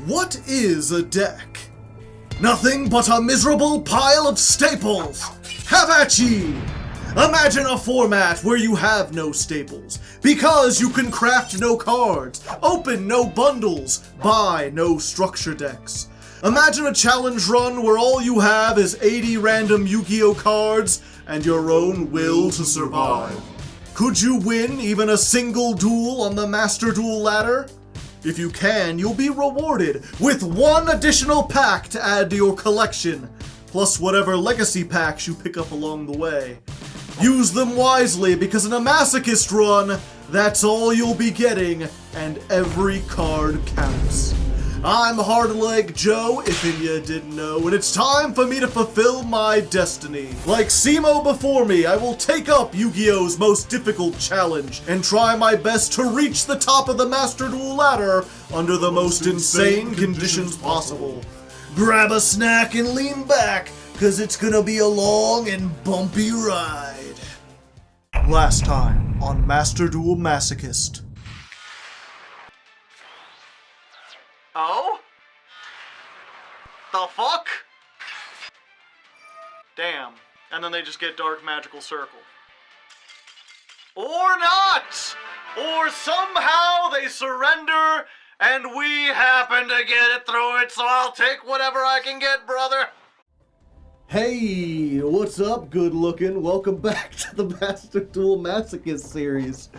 What is a deck? Nothing but a miserable pile of staples! Have at ye! Imagine a format where you have no staples, because you can craft no cards, open no bundles, buy no structure decks. Imagine a challenge run where all you have is 80 random Yu-Gi-Oh cards and your own will to survive. Could you win even a single duel on the Master Duel ladder? If you can, you'll be rewarded with one additional pack to add to your collection, plus whatever legacy packs you pick up along the way. Use them wisely, because in a Masochist run, that's all you'll be getting, and every card counts. I'm Hardleg Joe, if you didn't know, and it's time for me to fulfill my destiny. Like Simo before me, I will take up Yu-Gi-Oh's most difficult challenge and try my best to reach the top of the Master Duel ladder under the most insane conditions possible. Grab a snack and lean back, cause it's gonna be a long and bumpy ride. Last time on Master Duel Masochist. Oh? The fuck? Damn. And then they just get Dark Magical Circle. Or not! Or somehow they surrender and we happen to get it through it, so I'll take whatever I can get, brother. Hey, what's up, good looking? Welcome back to the Master Duel Masochist series.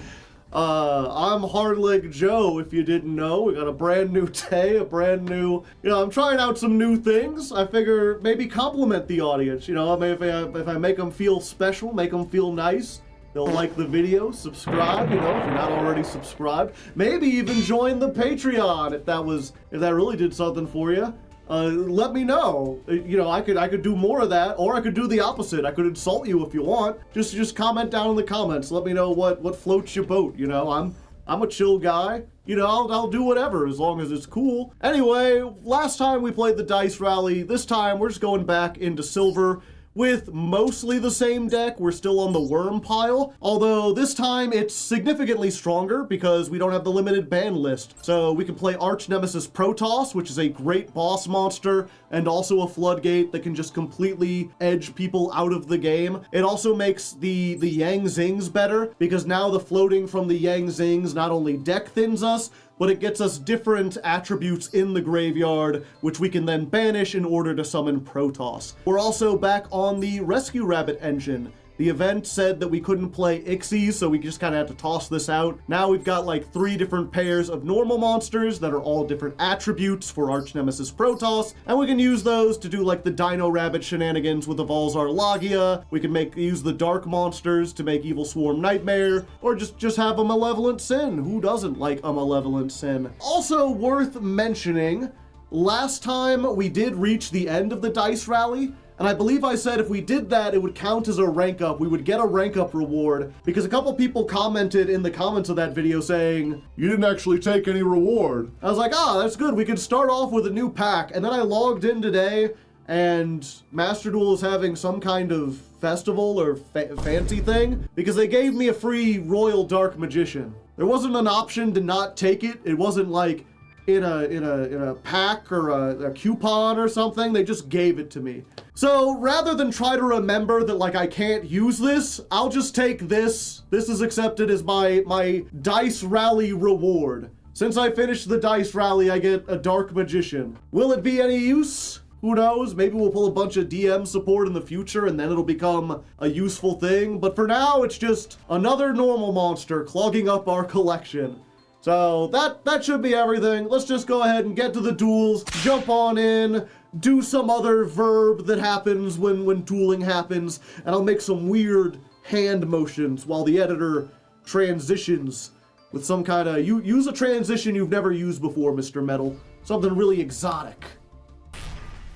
I'm Hardleg Joe, if you didn't know. We got a brand new day, I'm trying out some new things. I figure maybe compliment the audience, if I make them feel special, make them feel nice, they'll like the video, subscribe, if you're not already subscribed. Maybe even join the Patreon if that really did something for you. Let me know. I could do more of that, or I could do the opposite. I could insult you if you want. Just comment down in the comments. Let me know what floats your boat. I'm a chill guy. I'll do whatever as long as it's cool. Anyway, last time we played the Dice Rally. This time we're just going back into Silver with mostly the same deck. We're still on the Worm pile, although this time it's significantly stronger because we don't have the limited ban list. So we can play Arch Nemesis Protoss, which is a great boss monster, and also a floodgate that can just completely edge people out of the game. It also makes the Yang Zings better, because now the floating from the Yang Zings not only deck thins us, but it gets us different attributes in the graveyard, which we can then banish in order to summon Protoss. We're also back on the Rescue Rabbit engine. The event said that we couldn't play Ixies, so we just kind of had to toss this out. Now we've got like 3 different pairs of normal monsters that are all different attributes for Arch Nemesis Protoss, and we can use those to do like the Dino Rabbit shenanigans with the Valzar Lagia. We can use the Dark monsters to make Evil Swarm Nightmare, or just have a Malevolent Sin. Who doesn't like a Malevolent Sin? Also worth mentioning, last time we did reach the end of the Dice Rally, and I believe I said if we did that, it would count as a rank up. We would get a rank up reward, because a couple people commented in the comments of that video saying, you didn't actually take any reward. I was like, that's good. We could start off with a new pack. And then I logged in today, and Master Duel is having some kind of festival or fancy thing, because they gave me a free Royal Dark Magician. There wasn't an option to not take it. It wasn't like in a pack or a coupon or something. They just gave it to me. So rather than try to remember that I can't use this, I'll just take this. This is accepted as my Dice Rally reward. Since I finished the Dice Rally, I get a Dark Magician. Will it be any use? Who knows? Maybe we'll pull a bunch of DM support in the future and then it'll become a useful thing. But for now, it's just another normal monster clogging up our collection. So that should be everything. Let's just go ahead and get to the duels, jump on in, do some other verb that happens when dueling happens, and I'll make some weird hand motions while the editor transitions with some kind of, use a transition you've never used before, Mr. Metal. Something really exotic.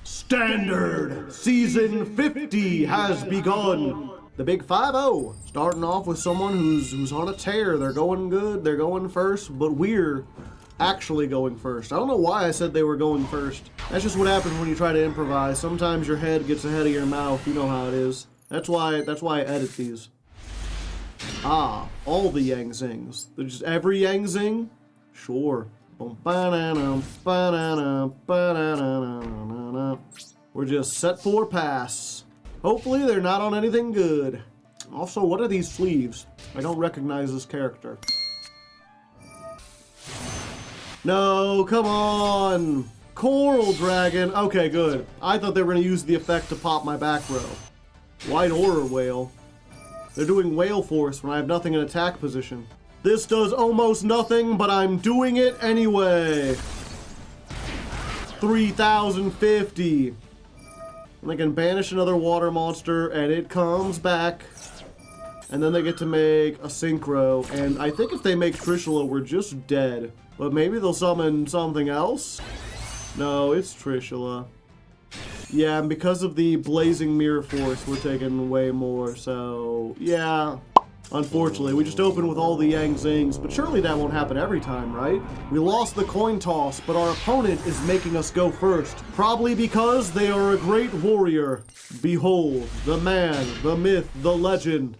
Standard Season 50 has begun. The big 5-0, starting off with someone who's on a tear. They're going good, they're going first, but we're actually going first. I don't know why I said they were going first. That's just what happens when you try to improvise. Sometimes your head gets ahead of your mouth. You know how it is. That's why I edit these. All the Yang Zings. Just every Yang Zing? Sure. We're just set for pass. Hopefully they're not on anything good. Also, what are these sleeves? I don't recognize this character. No, come on! Coral Dragon. Okay, good. I thought they were going to use the effect to pop my back row. White Aura Whale. They're doing Whale Force when I have nothing in attack position. This does almost nothing, but I'm doing it anyway. 3,050. And they can banish another water monster, and it comes back. And then they get to make a Synchro. And I think if they make Trishula, we're just dead. But maybe they'll summon something else? No, it's Trishula. Yeah, and because of the Blazing Mirror Force, we're taking way more, so... yeah. Unfortunately, we just opened with all the Yang Zings, but surely that won't happen every time, right? We lost the coin toss, but our opponent is making us go first. Probably because they are a great warrior. Behold, the man, the myth, the legend,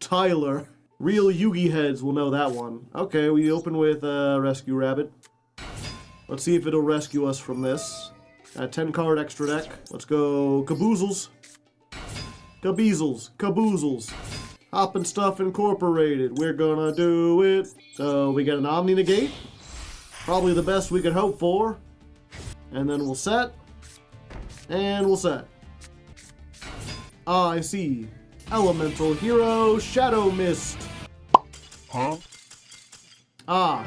Tyler. Real Yugi heads will know that one. Okay, we open with Rescue Rabbit. Let's see if it'll rescue us from this. 10 card extra deck. Let's go Caboozles. Cabeezles. Caboozles. Hop and Stuff Incorporated. We're gonna do it. So we get an Omni Negate. Probably the best we could hope for. And then we'll set. And we'll set. I see. Elemental Hero Shadow Mist. Huh? Ah.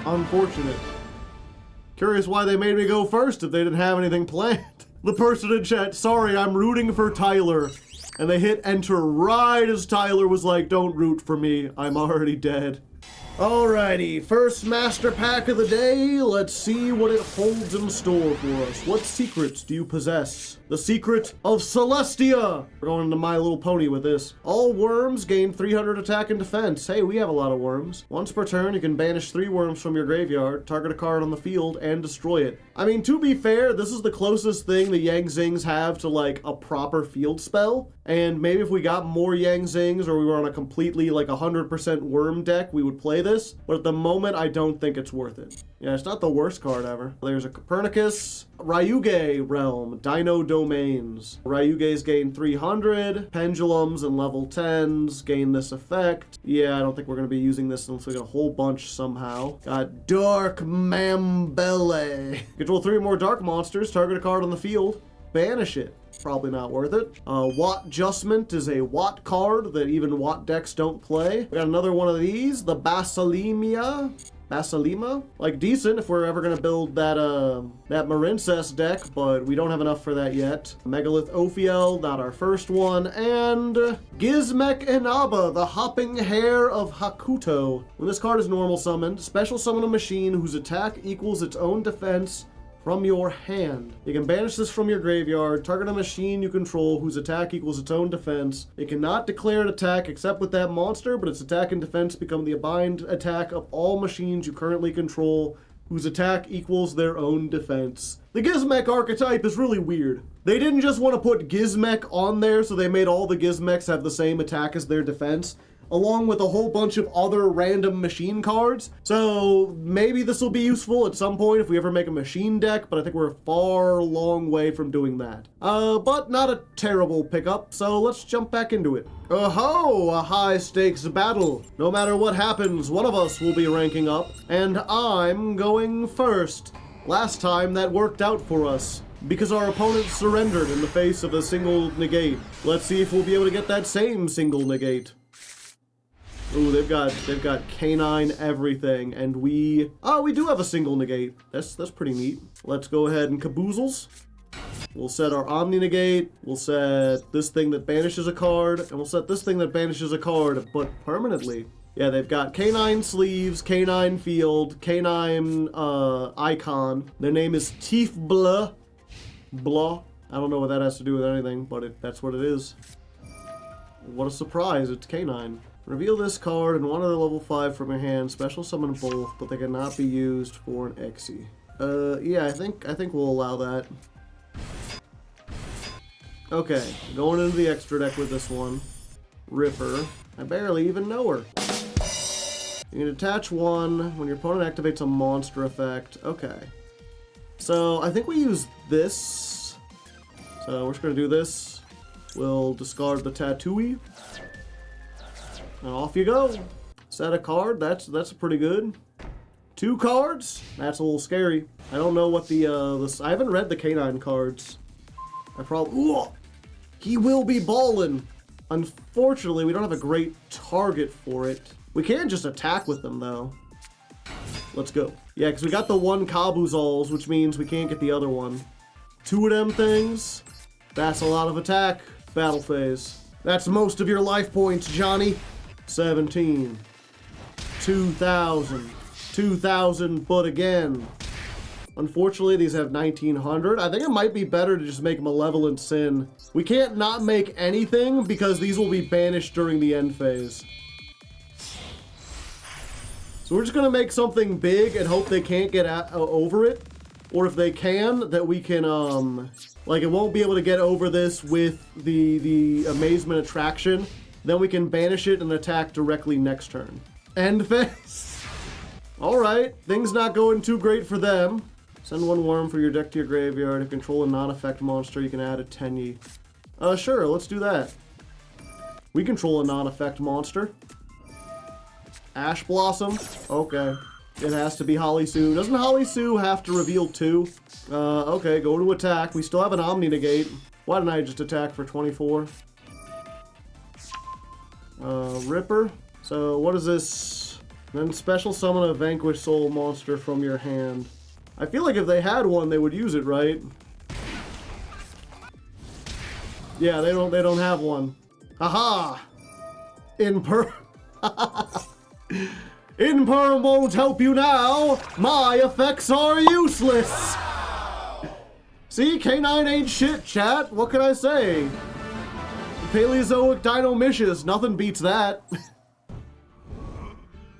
Unfortunate. Curious why they made me go first if they didn't have anything planned. The person in chat, sorry, I'm rooting for Tyler. And they hit enter right as Tyler was like, don't root for me, I'm already dead. Alrighty, first master pack of the day. Let's see what it holds in store for us. What secrets do you possess? The secret of Celestia! We're going into My Little Pony with this. All worms gain 300 attack and defense. Hey, we have a lot of worms. Once per turn, you can banish 3 worms from your graveyard, target a card on the field, and destroy it. I mean, to be fair, this is the closest thing the Yang Zings have to, like, a proper field spell. And maybe if we got more Yang Zings or we were on a completely, like, 100% worm deck, we would play this. But at the moment, I don't think it's worth it. Yeah, it's not the worst card ever. There's a Copernicus, Ryuge Realm, Dino Domains. Ryuge's gain 300, Pendulums and level 10s gain this effect. Yeah, I don't think we're going to be using this unless we get a whole bunch somehow. Got Dark Mambele. Control 3 more Dark Monsters, target a card on the field, banish it. Probably not worth it. Watt Adjustment is a Watt card that even Watt decks don't play. We got another one of these, the Basilima, like decent if we're ever gonna build that that Marincess deck, but we don't have enough for that yet. Megalith Ophiel, not our first one, and Gizmek Inaba, the Hopping Hare of Hakuto. When this card is normal summoned, special summon a machine whose attack equals its own defense from your hand. You can banish this from your graveyard, target a machine you control whose attack equals its own defense. It cannot declare an attack except with that monster, but its attack and defense become the combined attack of all machines you currently control whose attack equals their own defense. The Gizmek archetype is really weird. They didn't just want to put Gizmek on there, so they made all the Gizmeks have the same attack as their defense, along with a whole bunch of other random machine cards. So maybe this will be useful at some point if we ever make a machine deck, but I think we're a far long way from doing that. But not a terrible pickup, so let's jump back into it. Oh-ho, a high stakes battle. No matter what happens, one of us will be ranking up, and I'm going first. Last time that worked out for us, because our opponent surrendered in the face of a single negate. Let's see if we'll be able to get that same single negate. Ooh, they've got canine everything, and we do have a single negate. That's pretty neat. Let's go ahead and Caboozles. We'll set our Omni Negate. We'll set this thing that banishes a card, and we'll set this thing that banishes a card, but permanently. Yeah, they've got canine sleeves, canine field, canine icon. Their name is Teef Blah. Blah. I don't know what that has to do with anything, but that's what it is. What a surprise! It's canine. Reveal this card and one other level 5 from your hand. Special summon both, but they cannot be used for an Exi. Yeah, I think we'll allow that. Okay, going into the extra deck with this one. Ripper. I barely even know her. You can attach one when your opponent activates a monster effect. Okay. So I think we use this. So we're just gonna do this. We'll discard the Tattooey. And off you go. Set a card, that's pretty good. 2 cards? That's a little scary. I don't know what I haven't read the canine cards. I probably, ooh, he will be ballin'. Unfortunately, we don't have a great target for it. We can just attack with them though. Let's go. Yeah, because we got the 1 Kabuzals, which means we can't get the other one. 2 of them things. That's a lot of attack. Battle phase. That's most of your life points, Johnny. 17. 2,000. 2,000, but again. Unfortunately, these have 1,900. I think it might be better to just make Malevolent Sin. We can't not make anything because these will be banished during the end phase. So we're just gonna make something big and hope they can't get over it. Or if they can, that we can, like it won't be able to get over this with the Amazement Attraction. Then we can banish it and attack directly next turn. End phase. Alright, things not going too great for them. Send 1 worm for your deck to your graveyard. If you control a non-effect monster, you can add a Tenyi. Sure, let's do that. We control a non-effect monster. Ash Blossom. Okay. It has to be Holly Sue. Doesn't Holly Sue have to reveal 2? Okay, go to attack. We still have an Omni Negate. Why didn't I just attack for 24? Ripper. So, what is this? Then special summon a Vanquished Soul monster from your hand. I feel like if they had one, they would use it, right? Yeah, they don't have one. Haha! Imperm won't help you now! My effects are useless! See, K9 ain't shit, chat. What can I say? Paleozoic Dinomishus, nothing beats that.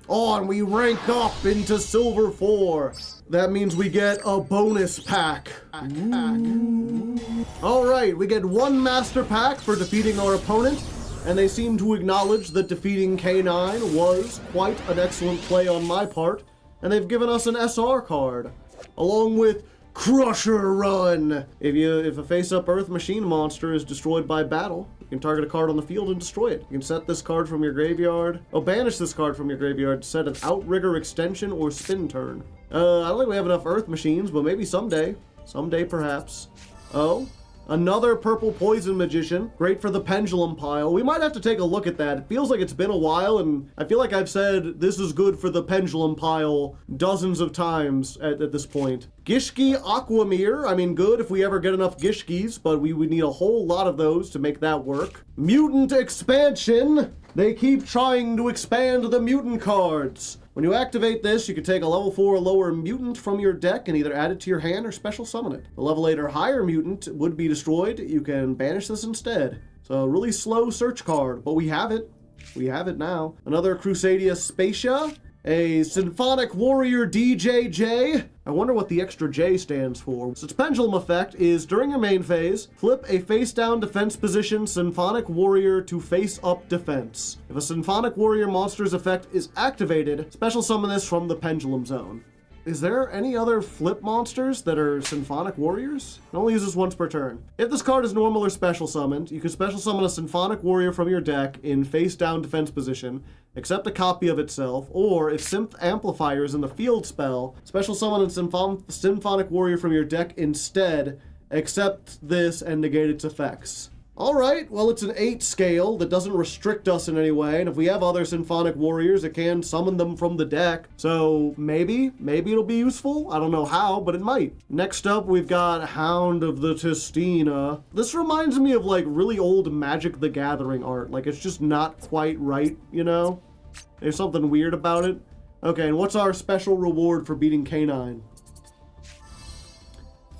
On, we rank up into Silver 4. That means we get a bonus pack. Alright, we get 1 Master Pack for defeating our opponent, and they seem to acknowledge that defeating K9 was quite an excellent play on my part, and they've given us an SR card, along with Crusher Run. If a face-up Earth Machine monster is destroyed by battle, you can target a card on the field and destroy it. You can set this card from your graveyard. Oh, banish this card from your graveyard to set an Outrigger extension or spin turn. I don't think we have enough Earth Machines, but maybe someday. Someday, perhaps. Oh, another Purple Poison Magician. Great for the Pendulum pile. We might have to take a look at that. It feels like it's been a while, and I feel like I've said this is good for the Pendulum pile dozens of times at this point. Gishki Aquamir. I mean, good if we ever get enough Gishkis, but we would need a whole lot of those to make that work. Mutant Expansion. They keep trying to expand the mutant cards. When you activate this, you can take a level 4 or lower mutant from your deck and either add it to your hand or special summon it. A level 8 or higher mutant would be destroyed. You can banish this instead. So a really slow search card, but we have it. We have it now. Another Crusadia Spacia. A Symphonic Warrior DJJ. I wonder what the extra J stands for. So its pendulum effect is, during your main phase, flip a face-down defense position Symphonic Warrior to face-up defense. If a Symphonic Warrior monster's effect is activated, special summon this from the Pendulum Zone. Is there any other flip monsters that are Symphonic Warriors? It only uses once per turn. If this card is normal or special summoned, you can special summon a Symphonic Warrior from your deck in face-down defense position, accept a copy of itself, or if Synth Amplifier is in the field spell, special summon a Symphonic Warrior from your deck instead, accept this and negate its effects. Alright, well it's an 8 scale that doesn't restrict us in any way, and if we have other Symphonic Warriors, it can summon them from the deck. So maybe it'll be useful. I don't know how, but it might. Next up, we've got Hound of the Testina. This reminds me of like really old Magic the Gathering art. Like it's just not quite right, you know? There's something weird about it. Okay, and what's our special reward for beating K9?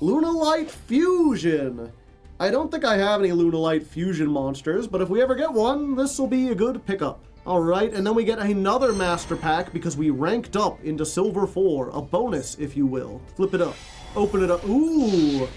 Lunalight Fusion! I don't think I have any Lunalight Fusion monsters, but if we ever get one, this will be a good pickup. Alright, and then we get another Master Pack because we ranked up into Silver 4, a bonus, if you will. Flip it up. Open it up. Ooh!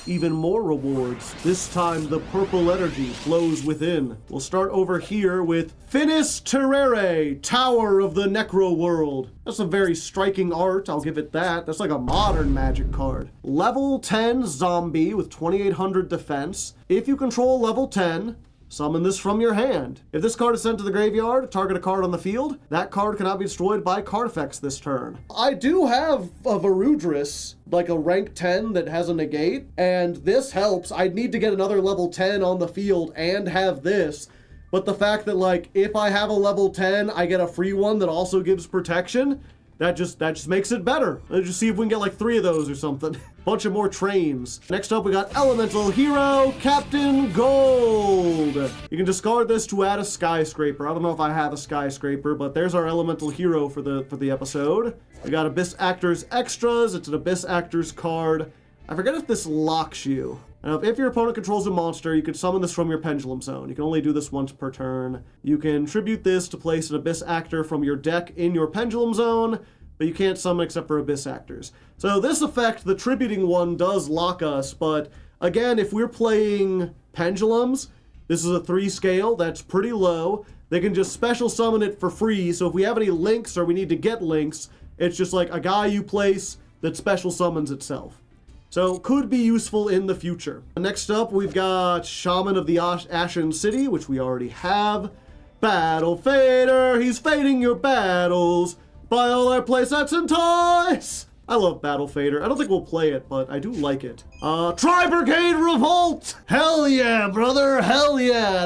Even more rewards. This time, the purple energy flows within. We'll start over here with Finis Terrere, Tower of the Necro World. That's a very striking art, I'll give it that. That's like a modern Magic card. Level 10 zombie with 2800 defense. If you control level 10, summon this from your hand. If this card is sent to the graveyard, target a card on the field. That card cannot be destroyed by card effects this turn. I do have a Varudris, like a rank 10 that has a negate, and this helps. I'd need to get another level 10 on the field and have this. But the fact that, like, if I have a level 10, I get a free one that also gives protection, that just makes it better. Let's just see if we can get like 3 of those or something. Bunch of more trains. Next up, we got Elemental Hero, Captain Gold. You can discard this to add a Skyscraper. I don't know if I have a Skyscraper, but there's our Elemental Hero for the episode. We got Abyss Actors Extras. It's an Abyss Actors card. I forget if this locks you. If your opponent controls a monster, you can summon this from your Pendulum Zone. You can only do this once per turn. You can tribute this to place an Abyss Actor from your deck in your Pendulum Zone, but you can't summon except for Abyss Actors. So this effect, the tributing one, does lock us, but again, if we're playing Pendulums, this is a 3 scale, that's pretty low. They can just special summon it for free, so if we have any links or we need to get links, it's just like a guy you place that special summons itself. So could be useful in the future. Next up, we've got Shaman of the Ashen City, which we already have. Battle Fader, he's fading your battles. Buy all our playsets and toys! I love Battle Fader. I don't think we'll play it, but I do like it. Tri-Brigade Revolt! Hell yeah, brother, hell yeah!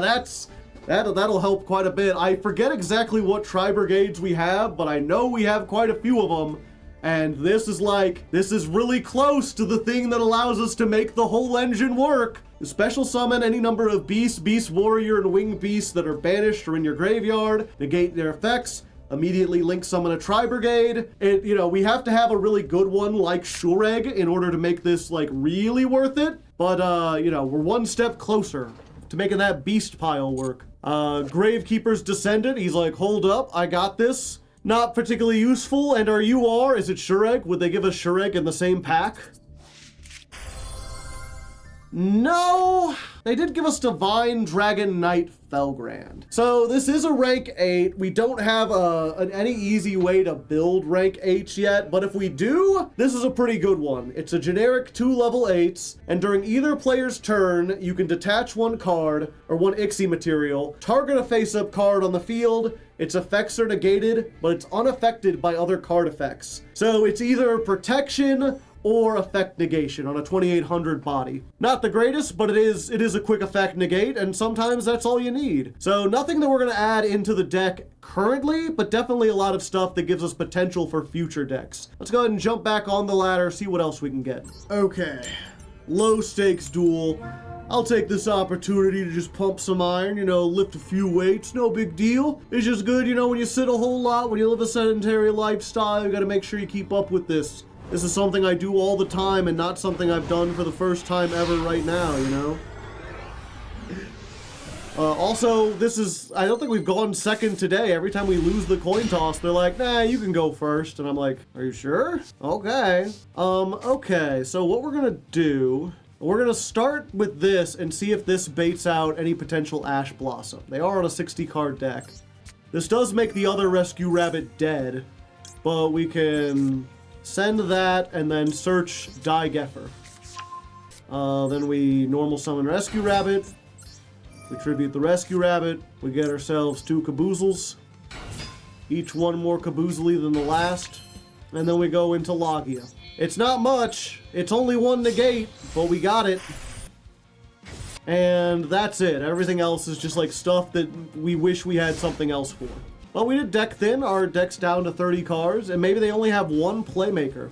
That'll help quite a bit. I forget exactly what Tri-Brigades we have, but I know we have quite a few of them. And this is really close to the thing that allows us to make the whole engine work. Special summon any number of beasts, beast warrior, and winged beasts that are banished or in your graveyard, negate their effects, immediately link summon a Tri-Brigade. We have to have a really good one like Shureg in order to make this like really worth it. But we're one step closer to making that beast pile work. Gravekeeper's Descendant, he's like, hold up, I got this. Not particularly useful, and our UR, is it Shureg? Would they give us Shureg in the same pack? No! They did give us Divine Dragon Knight Felgrand. So this is a rank 8. We don't have any easy way to build rank 8s yet, but if we do, this is a pretty good one. It's a generic 2 level 8s, and during either player's turn, you can detach 1 card, or 1 Ixie material, target a face-up card on the field. Its effects are negated, but it's unaffected by other card effects. So it's either protection or effect negation on a 2800 body. Not the greatest, but it is a quick effect negate, and sometimes that's all you need. So nothing that we're gonna add into the deck currently, but definitely a lot of stuff that gives us potential for future decks. Let's go ahead and jump back on the ladder, see what else we can get. Okay, low stakes duel. I'll take this opportunity to just pump some iron, lift a few weights, no big deal. It's just good, when you sit a whole lot, when you live a sedentary lifestyle, you gotta make sure you keep up with this. This is something I do all the time and not something I've done for the first time ever right now, Also, I don't think we've gone second today. Every time we lose the coin toss, they're like, nah, you can go first. And I'm like, are you sure? Okay. Okay, so what we're gonna do, we're gonna start with this and see if this baits out any potential Ash Blossom. They are on a 60 card deck. This does make the other Rescue Rabbit dead, but we can send that and then search Die Geffer. Then we normal summon Rescue Rabbit. We tribute the Rescue Rabbit. We get ourselves 2 Caboozles. Each one more Caboozly than the last. And then we go into Logia. It's not much. It's only 1 negate, but we got it. And that's it. Everything else is just like stuff that we wish we had something else for. Well, we did deck thin. Our deck's down to 30 cards, and maybe they only have 1 Playmaker.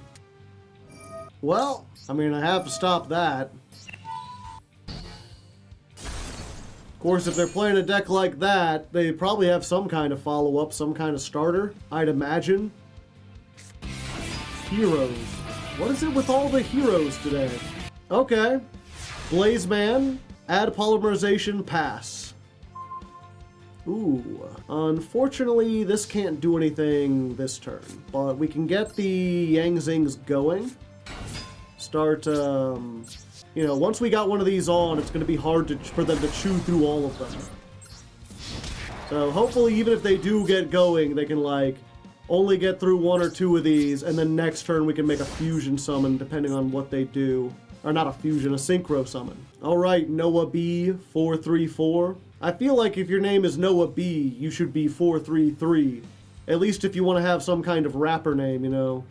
Well, I have to stop that. Of course, if they're playing a deck like that, they probably have some kind of follow-up, some kind of starter, I'd imagine. Heroes. What is it with all the heroes today? Okay. Blaze Man, add polymerization, pass. Ooh, unfortunately, this can't do anything this turn, but we can get the Yang Zings going. Start You know, once we got one of these on, it's going to be hard for them to chew through all of them. So hopefully, even if they do get going, they can, like, only get through 1 or 2 of these, and then next turn we can make a fusion summon, depending on what they do. Or not a fusion, a synchro summon. Alright, Noah B, 434. I feel like if your name is Noah B, you should be 433. At least if you want to have some kind of rapper name, you know.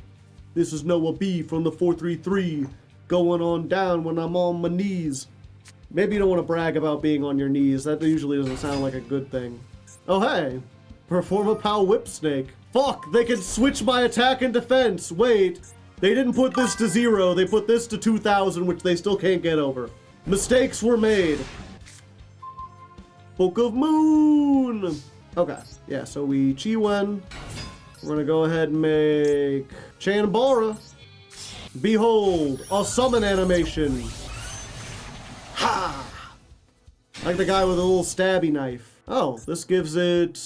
This is Noah B from the 433, going on down when I'm on my knees. Maybe you don't want to brag about being on your knees. That usually doesn't sound like a good thing. Oh hey, perform a POW whip snake. Fuck, they can switch my attack and defense. Wait, they didn't put this to 0, they put this to 2,000, which they still can't get over. Mistakes were made. Book of Moon. Okay, yeah, so we Chi-Wen. We're gonna go ahead and make Chanbara. Behold, a summon animation. Ha! Like the guy with a little stabby knife. Oh, this gives it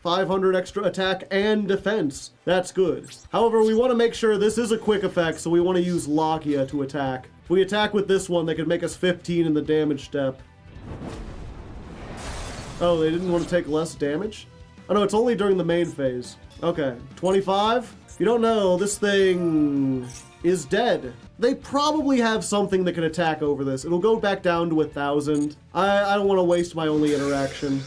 500 extra attack and defense. That's good. However, we want to make sure this is a quick effect, so we want to use Lakia to attack. If we attack with this one, they could make us 15 in the damage step. Oh, they didn't want to take less damage? Oh no, it's only during the main phase. Okay, 25? If you don't know, this thing is dead. They probably have something that can attack over this. It'll go back down to 1,000. I don't want to waste my only interaction.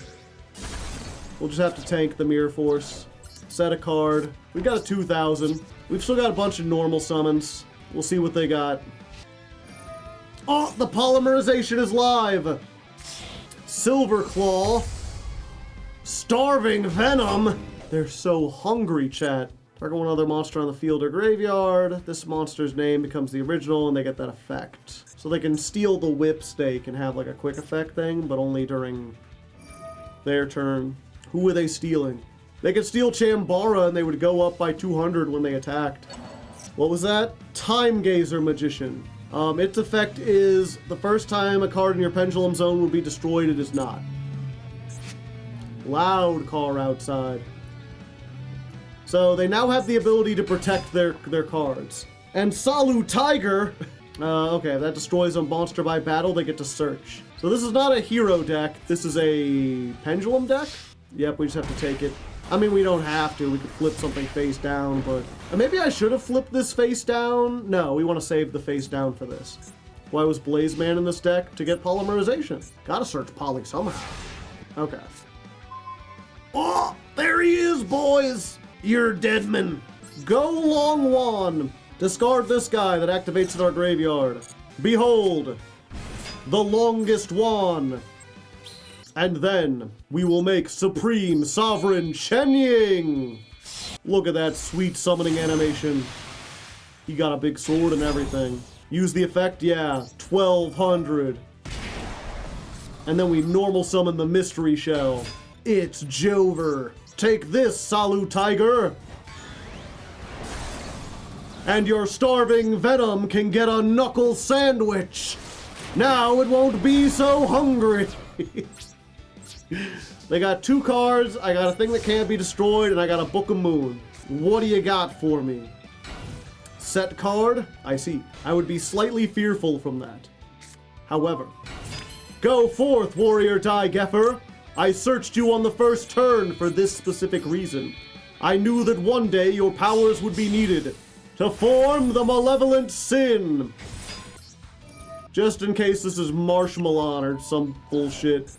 We'll just have to tank the Mirror Force. Set a card. We've got a 2,000. We've still got a bunch of normal summons. We'll see what they got. Oh, the polymerization is live! Silver Claw. Starving Venom. They're so hungry, chat. Target one other monster on the field or graveyard. This monster's name becomes the original and they get that effect. So they can steal the whip stake and have like a quick effect thing, but only during their turn. Who are they stealing? They could steal Chambara and they would go up by 200 when they attacked. What was that? Time Gazer Magician. Its effect is the first time a card in your Pendulum Zone will be destroyed, it is not. Loud car outside. So they now have the ability to protect their cards. And Salu Tiger! Okay, that destroys a monster by battle, they get to search. So this is not a hero deck, this is a pendulum deck? Yep, we just have to take it. I mean, we don't have to, we could flip something face down, but... maybe I should have flipped this face down? No, we want to save the face down for this. Why was Blaze Man in this deck? To get polymerization. Gotta search poly somehow. Okay. Oh, there he is, boys! You're Deadman. Go Long Wan. Discard this guy that activates in our graveyard. Behold, the longest Wan. And then we will make Supreme Sovereign Chen Ying. Look at that sweet summoning animation. He got a big sword and everything. Use the effect, yeah, 1,200. And then we normal summon the Mystery Shell. It's Jover. Take this, Salu Tiger. And your starving Venom can get a knuckle sandwich. Now it won't be so hungry. They got 2 cards, I got a thing that can't be destroyed, and I got a Book of Moon. What do you got for me? Set card? I see. I would be slightly fearful from that. However, go forth, Warrior Daigeffer. I searched you on the first turn for this specific reason. I knew that one day your powers would be needed to form the malevolent sin. Just in case this is Marshmallow or some bullshit.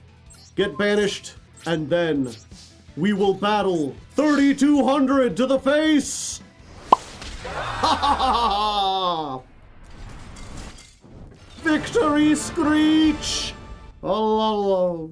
Get banished, and then we will battle 3,200 to the face! Ha ha ha! Victory Screech! Oh.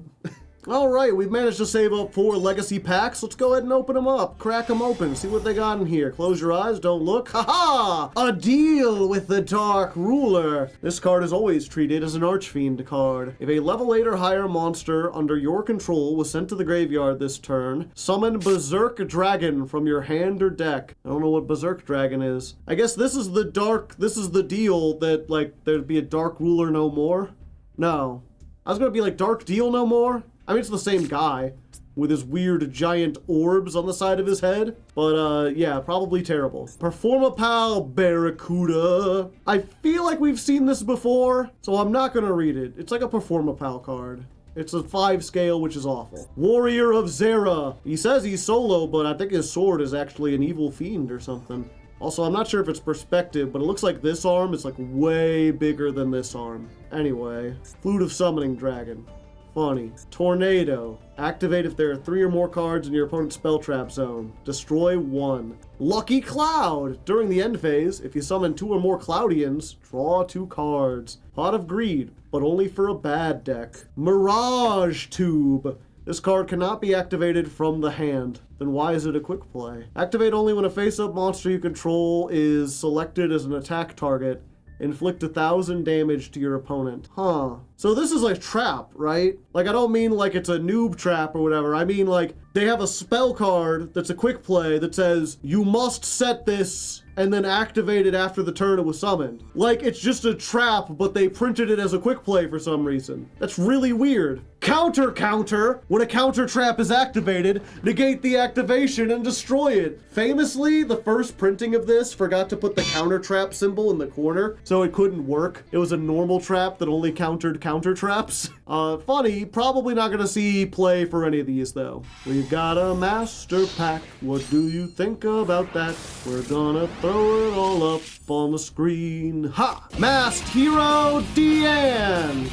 Alright, we've managed to save up 4 legacy packs. Let's go ahead and open them up. Crack them open. See what they got in here. Close your eyes, don't look. Haha! A deal with the Dark Ruler. This card is always treated as an Archfiend card. If a level 8 or higher monster under your control was sent to the graveyard this turn, summon Berserk Dragon from your hand or deck. I don't know what Berserk Dragon is. I guess this is the deal that, like, there'd be a Dark Ruler no more? No. I was gonna be like, Dark Deal no more? I mean, it's the same guy. with his weird giant orbs on the side of his head. But yeah, probably terrible. Performapal Barracuda. I feel like we've seen this before, so I'm not gonna read it. It's like a Performapal card. It's a 5 scale, which is awful. Warrior of Zera. He says he's solo, but I think his sword is actually an evil fiend or something. Also, I'm not sure if it's perspective, but it looks like this arm is like way bigger than this arm. Anyway, Flute of Summoning Dragon. Funny. Tornado. Activate if there are 3 or more cards in your opponent's spell trap zone. Destroy 1. Lucky Cloud. During the end phase, if you summon 2 or more Cloudians, draw 2 cards. Pot of Greed, but only for a bad deck. Mirage Tube. This card cannot be activated from the hand. Then why is it a quick play? Activate only when a face-up monster you control is selected as an attack target. Inflict 1,000 damage to your opponent. Huh. So this is a trap, right? Like, I don't mean like it's a noob trap or whatever. I mean like they have a spell card that's a quick play that says you must set this and then activate it after the turn it was summoned. Like, it's just a trap, but they printed it as a quick play for some reason. That's really weird. Counter. When a counter trap is activated, negate the activation and destroy it. Famously, the first printing of this forgot to put the counter trap symbol in the corner, so it couldn't work. It was a normal trap that only countered counter traps. Funny, probably not gonna see play for any of these though. We've got a master pack. What do you think about that? We're gonna throw it all up on the screen. Ha! Masked Hero Deanne!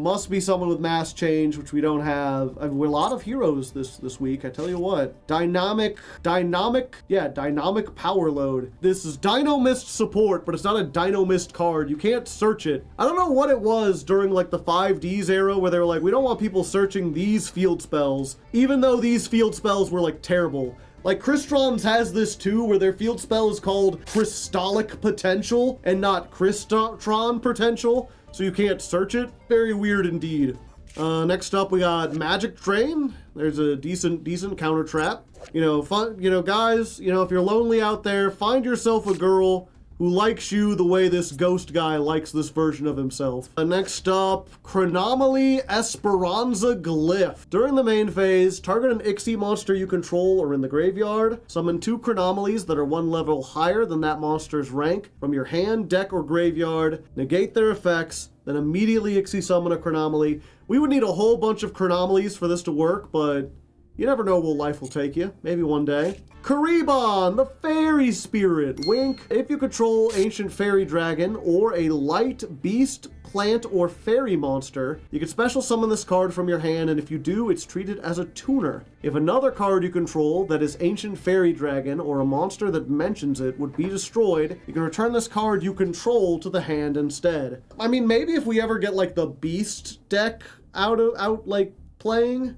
Must be someone with mass change, which we don't have. A lot of heroes this week, I tell you what. Dynamic Power Load. This is Dino Mist support, but it's not a Dino Mist card. You can't search it. I don't know what it was during like the 5Ds era where they were like, we don't want people searching these field spells, even though these field spells were like terrible. Like, Crystron's has this too, where their field spell is called Crystallic Potential and not Crystron Potential, so you can't search it. Very weird indeed. Next up, we got Magic Drain. There's a decent counter trap. You know, guys, you know, if you're lonely out there, find yourself a girl who likes you the way this ghost guy likes this version of himself. Next up, Chronomaly Esperanza Glyph. During the main phase, target an Ixie monster you control or in the graveyard. Summon 2 Chronomalies that are 1 level higher than that monster's rank from your hand, deck, or graveyard. Negate their effects, then immediately Ixie summon a Chronomaly. We would need a whole bunch of Chronomalies for this to work, but you never know where life will take you. Maybe one day. Karibon, the Fairy Spirit. Wink. If you control Ancient Fairy Dragon or a light beast, plant, or fairy monster, you can special summon this card from your hand, and if you do, it's treated as a tuner. If another card you control that is Ancient Fairy Dragon or a monster that mentions it would be destroyed, you can return this card you control to the hand instead. I mean, maybe if we ever get like the beast deck out like playing,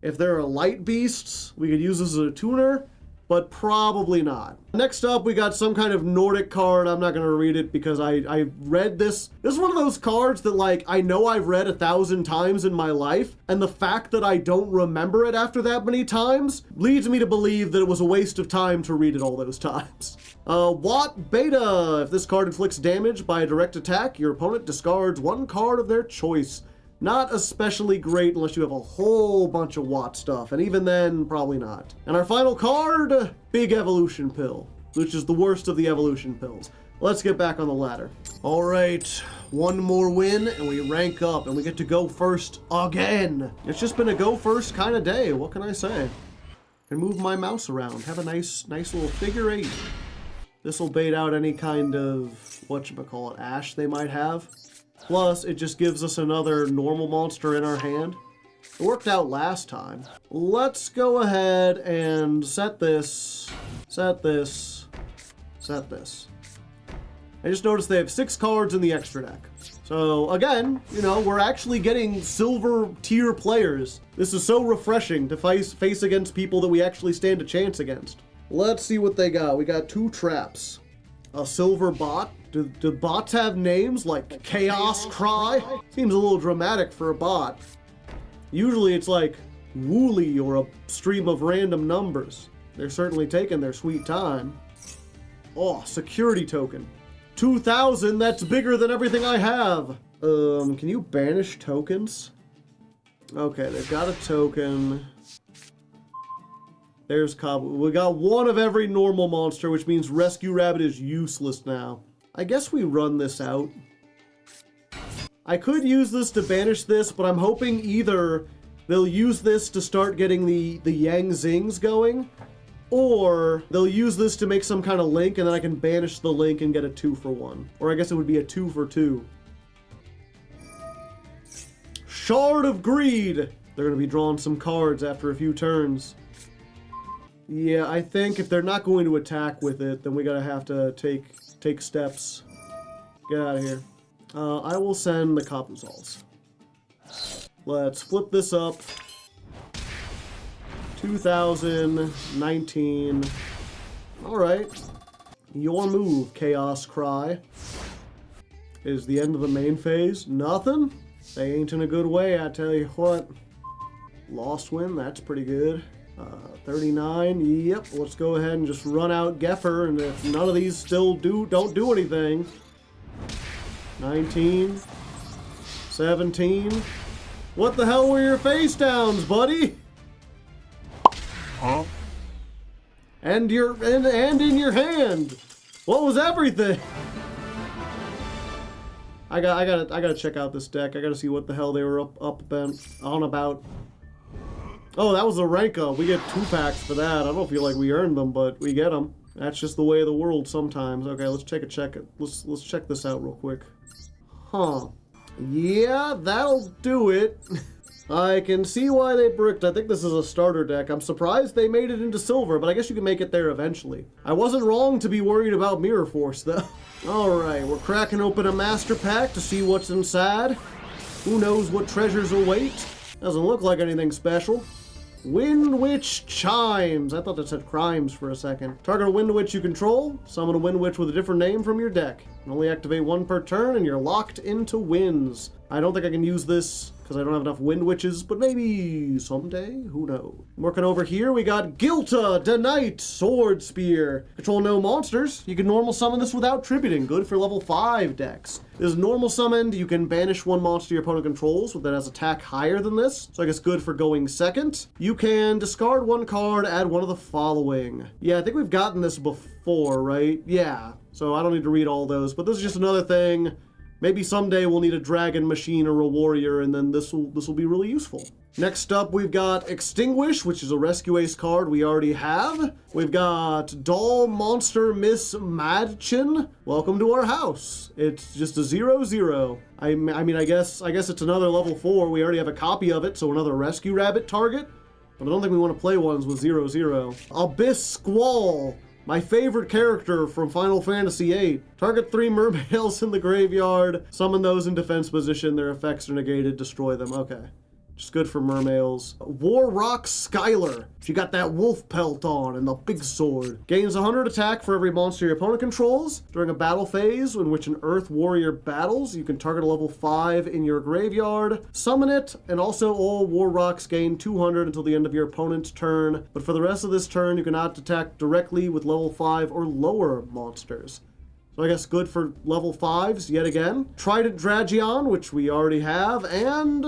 if there are light beasts, we could use this as a tuner, but probably not. Next up, we got some kind of Nordic card. I'm not gonna read it because I read this. This is one of those cards that like, I know I've read 1,000 times in my life, and the fact that I don't remember it after that many times leads me to believe that it was a waste of time to read it all those times. Watt Beta. If this card inflicts damage by a direct attack, your opponent discards 1 card of their choice. Not especially great unless you have a whole bunch of Watt stuff, and even then, probably not. And our final card, Big Evolution Pill, which is the worst of the evolution pills. Let's get back on the ladder. All right, 1 more win, and we rank up, and we get to go first again. It's just been a go first kind of day, what can I say? I can move my mouse around, have a nice little figure 8. This will bait out any kind of, whatchamacallit, ash they might have. Plus, it just gives us another normal monster in our hand. It worked out last time. Let's go ahead and set this. I just noticed they have 6 cards in the extra deck. So again, you know, we're actually getting silver tier players. This is so refreshing to face against people that we actually stand a chance against. Let's see what they got. We got 2 traps. A silver bot. Do bots have names like Chaos Cry? Seems a little dramatic for a bot. Usually it's like Wooly or a stream of random numbers. They're certainly taking their sweet time. Oh, security token. 2,000, that's bigger than everything I have. Can you banish tokens? Okay, they've got a token. There's Kabu. We got one of every normal monster, which means Rescue Rabbit is useless now. I guess we run this out. I could use this to banish this, but I'm hoping either they'll use this to start getting the Yang Zings going, or they'll use this to make some kind of link, and then I can banish the link and get a 2-for-1. Or I guess it would be a 2-for-2. Shard of Greed! They're going to be drawing some cards after a few turns. Yeah, I think if they're not going to attack with it, then we gotta have to take steps. Get out of here. I will send the Kapuzals. Let's flip this up. 2019. Alright. Your move, Chaos Cry. Is the end of the main phase? Nothing? They ain't in a good way, I tell you what. Lost win, that's pretty good. 39, yep, let's go ahead and just run out Geffer, and if none of these still don't do anything. 19, 17. What the hell were your face downs, buddy? Huh? And in your hand. What was everything? I gotta check out this deck. I gotta see what the hell they were on about. Oh, that was a Renka. We get 2 packs for that. I don't feel like we earned them, but we get them. That's just the way of the world sometimes. Okay, let's take a check. Let's check this out real quick. Huh. Yeah, that'll do it. I can see why they bricked. I think this is a starter deck. I'm surprised they made it into silver, but I guess you can make it there eventually. I wasn't wrong to be worried about Mirror Force, though. Alright, we're cracking open a master pack to see what's inside. Who knows what treasures await? Doesn't look like anything special. Wind Witch Chimes. I thought that said crimes for a second. Target a Wind Witch you control. Summon a Wind Witch with a different name from your deck. You can only activate 1 per turn, and you're locked into winds. I don't think I can use this because I don't have enough Wind Witches, but maybe someday? Who knows? Working over here, we got Gilta, the Knight, Sword Spear. Control no monsters. You can normal summon this without tributing. Good for level 5 decks. This is normal summoned. You can banish 1 monster your opponent controls that has attack higher than this, so I guess good for going second. You can discard 1 card, add one of the following. Yeah, I think we've gotten this before, right? Yeah, so I don't need to read all those, but this is just another thing. Maybe someday we'll need a dragon machine or a warrior, and then this will be really useful. Next up, we've got Extinguish, which is a Rescue Ace card we already have. We've got Doll Monster Miss Madchin. Welcome to our house. It's just a 0/0. I mean, I guess it's another level 4. We already have a copy of it, so another Rescue Rabbit target. But I don't think we want to play ones with 0/0. Abyss Squall. My favorite character from Final Fantasy VIII. Target 3 mermaids in the graveyard. Summon those in defense position. Their effects are negated. Destroy them. Okay. Just good for mermaids. War Rock Skylar. She got that wolf pelt on and the big sword. Gains 100 attack for every monster your opponent controls. During a battle phase in which an Earth Warrior battles, you can target a level 5 in your graveyard, summon it, and also all War Rocks gain 200 until the end of your opponent's turn. But for the rest of this turn, you cannot attack directly with level 5 or lower monsters. So I guess good for level 5s yet again. Trident Dragion, which we already have, and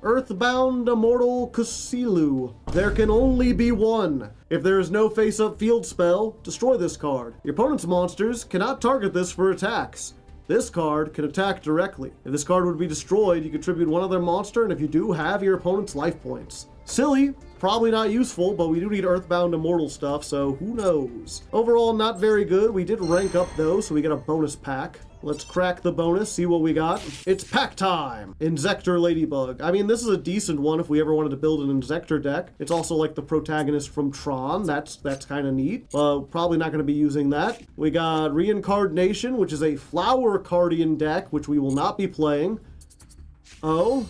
Earthbound Immortal Kusilu. There can only be one. If there is no face-up field spell, destroy this card. Your opponent's monsters cannot target this for attacks. This card can attack directly. If this card would be destroyed, you contribute 1 other monster, and if you do, have your opponent's life points. Silly, probably not useful, but we do need Earthbound Immortal stuff, so who knows. Overall, not very good. We did rank up though, so we get a bonus pack. Let's crack the bonus, see what we got. It's pack time! Inzektor Ladybug. I mean, this is a decent one if we ever wanted to build an Inzektor deck. It's also like the protagonist from Tron. That's kind of neat. Probably not going to be using that. We got Reincarnation, which is a Flower Cardian deck, which we will not be playing. Oh,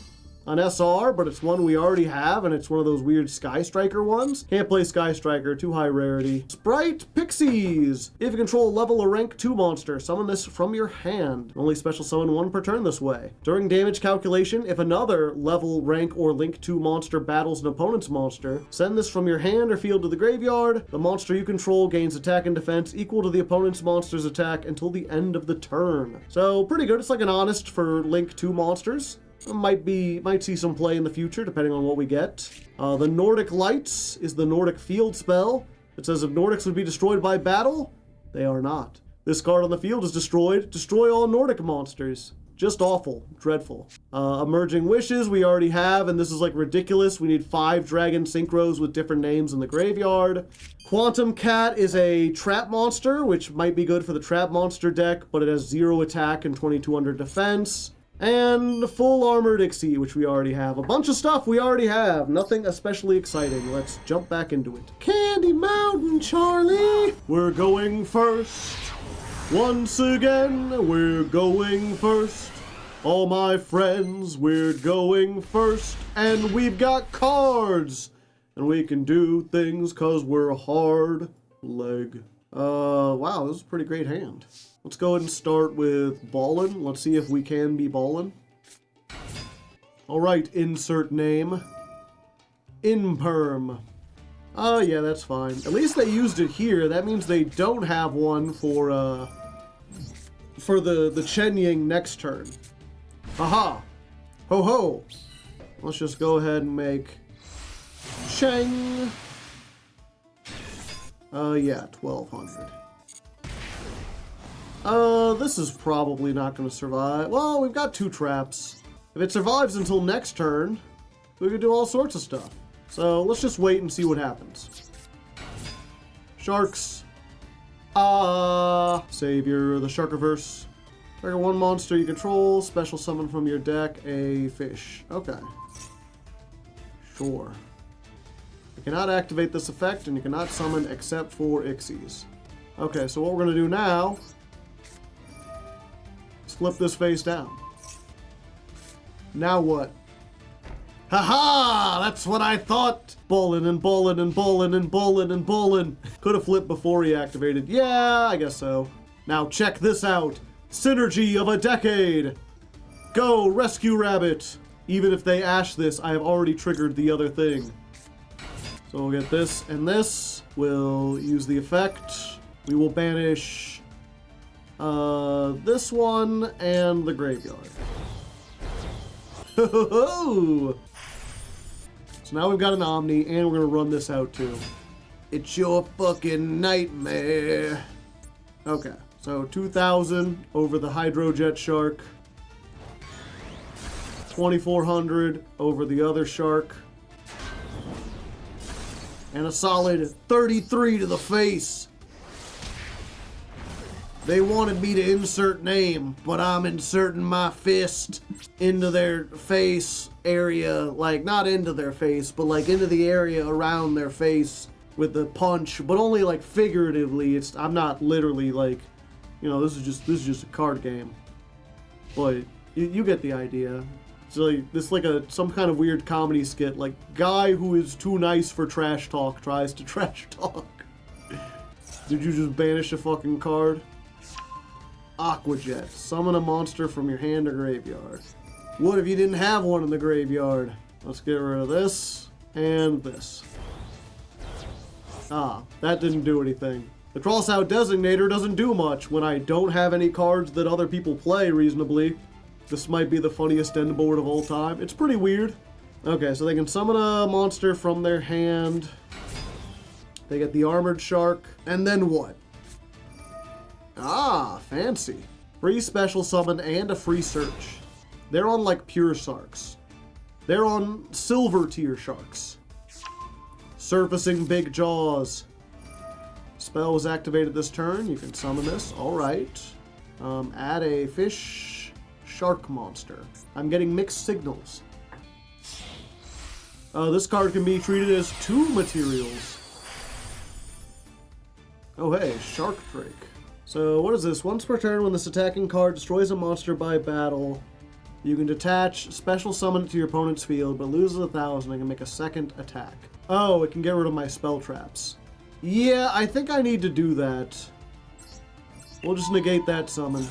an SR, but it's one we already have, and it's one of those weird Sky Striker ones. Can't play Sky Striker, too high rarity. Sprite Pixies! If you control a level or rank 2 monster, summon this from your hand. Only special summon 1 per turn this way. During damage calculation, if another level, rank, or link 2 monster battles an opponent's monster, send this from your hand or field to the graveyard. The monster you control gains attack and defense equal to the opponent's monster's attack until the end of the turn. So, pretty good. It's like an honest for link 2 monsters. Might see some play in the future, depending on what we get. The Nordic Lights is the Nordic field spell. It says if Nordics would be destroyed by battle, they are not. This card on the field is destroyed. Destroy all Nordic monsters. Just awful. Dreadful. Emerging Wishes we already have, and this is like ridiculous. We need 5 dragon synchros with different names in the graveyard. Quantum Cat is a trap monster, which might be good for the trap monster deck, but it has 0 attack and 2200 defense. And Full Armored Ixie, which we already have. A bunch of stuff we already have. Nothing especially exciting. Let's jump back into it. Candy Mountain, Charlie! We're going first. Once again, we're going first. All my friends, we're going first. And we've got cards. And we can do things because we're hard leg. Wow, this is a pretty great hand. Let's go ahead and start with Ballin'. Let's see if we can be Ballin'. Alright, insert name. Imperm. Oh, yeah, that's fine. At least they used it here. That means they don't have one for the Chen Ying next turn. Aha! Ho ho! Let's just go ahead and make Cheng. Yeah, 1200. This is probably not going to survive. Well, we've got 2 traps. If it survives until next turn, we could do all sorts of stuff. So let's just wait and see what happens. Sharks. Savior of the Sharkiverse. Trigger 1 monster you control, special summon from your deck a fish. Okay. Sure. You cannot activate this effect, and you cannot summon except for Ixies. Okay, so what we're going to do now is flip this face down. Now what? Haha! That's what I thought! Ballin' and ballin' and ballin' and ballin' and ballin'. Could have flipped before he activated. Yeah, I guess so. Now check this out. Synergy of a decade! Go, Rescue Rabbit! Even if they ash this, I have already triggered the other thing. So we'll get this and this. We'll use the effect. We will banish this one and the graveyard. So now we've got an Omni, and we're going to run this out too. It's your fucking nightmare. Okay, so 2,000 over the Hydrojet Shark. 2,400 over the other shark. And a solid 33 to the face. They wanted me to insert name, but I'm inserting my fist into their face area. Like, not into their face, but like into the area around their face with the punch, but only like figuratively. I'm not literally like, you know, this is just a card game. But you get the idea. So like, this is like some kind of weird comedy skit, like guy who is too nice for trash talk tries to trash talk. Did you just banish a fucking card? Aquajet. Summon a monster from your hand or graveyard. What if you didn't have one in the graveyard? Let's get rid of this and this. Ah, that didn't do anything. The Crossout Designator doesn't do much when I don't have any cards that other people play reasonably. This might be the funniest end board of all time. It's pretty weird. Okay, so they can summon a monster from their hand. They get the Armored Shark. And then what? Ah, fancy. Free special summon and a free search. They're on like pure sharks. They're on silver tier sharks. Surfacing Big Jaws. Spell was activated this turn. You can summon this. Alright. Add a fish shark monster. I'm getting mixed signals. This card can be treated as 2 materials. Oh hey, Shark Drake. So what is this? Once per turn, when this attacking card destroys a monster by battle, you can detach, special summon it to your opponent's field, but loses 1,000 and can make a second attack. Oh, it can get rid of my spell traps. Yeah, I think I need to do that. We'll just negate that summon.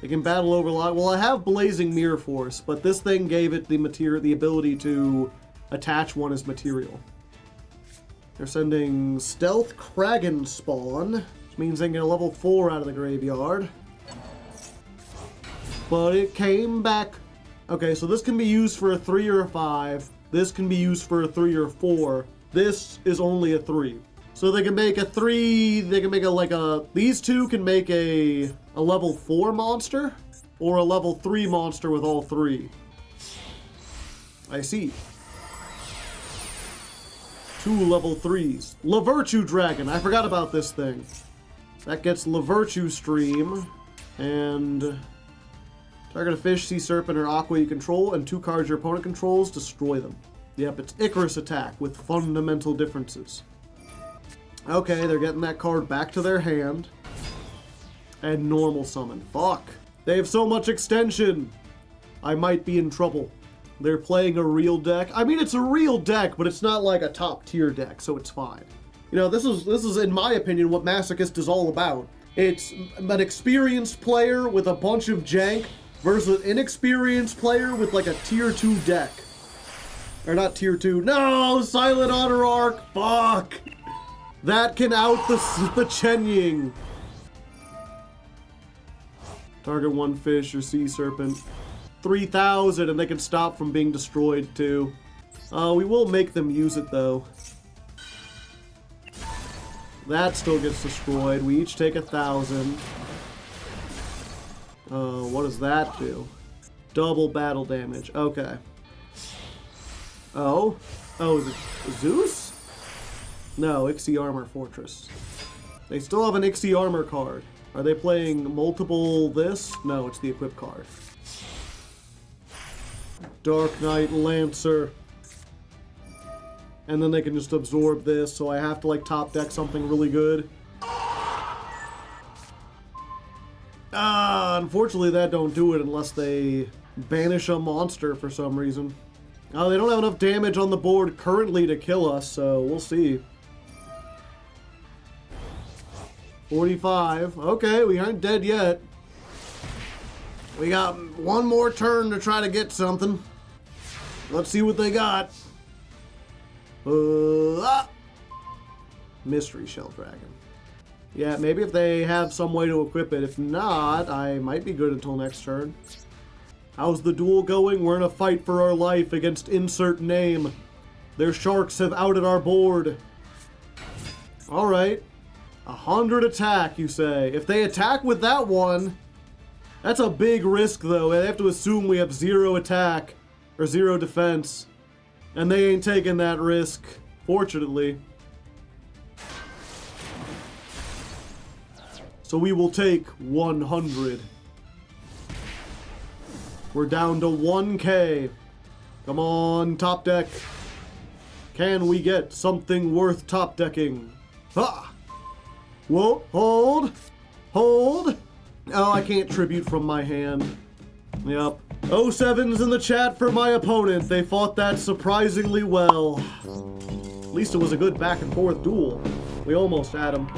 It can battle over a lot. Well, I have Blazing Mirror Force, but this thing gave it the ability to attach one as material. They're sending Stealth Kraken Spawn, which means they can get a level 4 out of the graveyard. but it came back. Okay, so this can be used for a 3 or a 5. This can be used for a 3 or a 4. This is only a 3. So they can make a 3, they can make these two can make a level 4 monster, or a level 3 monster with all 3. I see. 2 level 3s. La Virtue Dragon, I forgot about this thing. That gets La Virtue Stream, and target a fish, sea serpent, or aqua you control, and 2 cards your opponent controls, destroy them. Yep, it's Icarus attack with fundamental differences. Okay, they're getting that card back to their hand. And normal summon. Fuck. They have so much extension. I might be in trouble. They're playing a real deck. I mean, it's a real deck, but it's not like a top tier deck, so it's fine. You know, this is in my opinion what Masochist is all about. It's an experienced player with a bunch of jank versus an inexperienced player with like a tier 2 deck. Or not tier 2. No! Silent Honor Arc! Fuck! That can out the Chen Ying. Target 1 fish or sea serpent. 3,000, and they can stop from being destroyed too. We will make them use it though. That still gets destroyed. We each take 1,000. What does that do? Double battle damage. Okay. Oh, is it Zeus? No, Ixie Armor Fortress. They still have an Ixie Armor card. Are they playing multiple this? No, it's the equip card. Dark Knight Lancer. And then they can just absorb this, so I have to like top deck something really good. Unfortunately that don't do it unless they banish a monster for some reason. Oh, they don't have enough damage on the board currently to kill us, so we'll see. 45. Okay, we aren't dead yet. We got one more turn to try to get something. Let's see what they got. Mystery Shell Dragon. Yeah, maybe if they have some way to equip it. If not, I might be good until next turn. How's the duel going? We're in a fight for our life against insert name. Their sharks have outed our board. Alright. 100 attack, you say. If they attack with that one, that's a big risk, though. They have to assume we have 0 attack, or 0 defense. And they ain't taking that risk, fortunately. So we will take 100. We're down to 1K. Come on, top deck. Can we get something worth top decking? Ha! Whoa, hold! Hold! Oh, I can't tribute from my hand. Yep. 07's in the chat for my opponent. They fought that surprisingly well. At least it was a good back and forth duel. We almost had him.